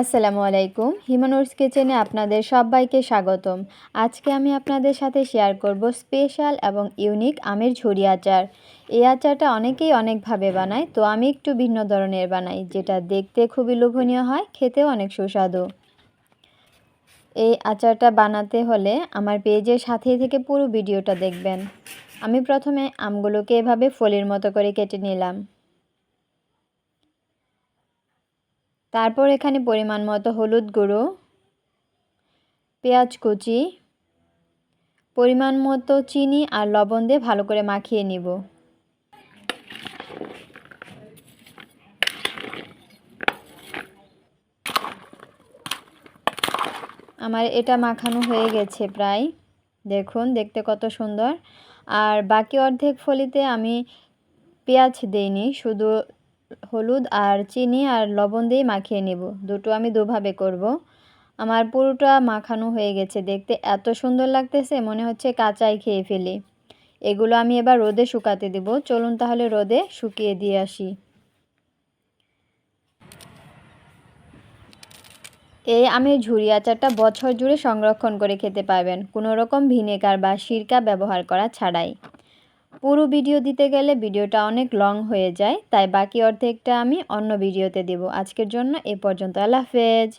আসসালামু আলাইকুম। হিমানুরস কিচেনে আপনাদের সবাইকে স্বাগতম। আজকে আমি আপনাদের সাথে শেয়ার করব স্পেশাল এবং ইউনিক আমের ঝুরি আচার। এই আচারটা অনেকেই অনেকভাবে বানায়, তো আমি একটু ভিন্ন ধরনের বানাই, যেটা দেখতে খুবই লোভনীয় হয়, খেতেও অনেক সুস্বাদু। এই আচারটা বানাতে হলে আমার পেজের সাথেই থেকে পুরো ভিডিওটা দেখবেন। আমি প্রথমে আমগুলোকে এভাবে ফলির মতো করে কেটে নিলাম। তারপর এখানে পরিমাণ মতো হলুদ গুঁড়ো, পেঁয়াজ কুচি, পরিমাণ মতো চিনি আর লবণ দিয়ে ভালো করে মাখিয়ে নিব। আমার এটা মাখানো হয়ে গেছে প্রায়, দেখুন দেখতে কত সুন্দর। আর বাকি অর্ধেক ফলিতে আমি পেঁয়াজ দেইনি, শুধু হলুদ আর চিনি আর লবণ দিয়ে মাখিয়ে নিব। দুটো আমি দুভাবে করব। আমার পুরোটা মাখানো হয়ে গেছে, দেখতে এত সুন্দর লাগতেছে, মনে হচ্ছে কাঁচাই খেয়ে ফেলি। এগুলো আমি এবার রোদে শুকাতে দেব। চলুন তাহলে রোদে শুকিয়ে দিয়ে আসি। এই আমের ঝুরি আচারটা বছর জুড়ে সংরক্ষণ করে খেতে পারবেন, কোনো রকম ভিনেগার বা সিরকা ব্যবহার করা ছাড়াই। পুরো ভিডিও দিতে গেলে ভিডিওটা অনেক লং হয়ে যায়, তাই বাকি অর্ধেকটা আমি অন্য ভিডিওতে দেব। আজকের জন্য এ পর্যন্ত। আল্লাহ হাফেজ।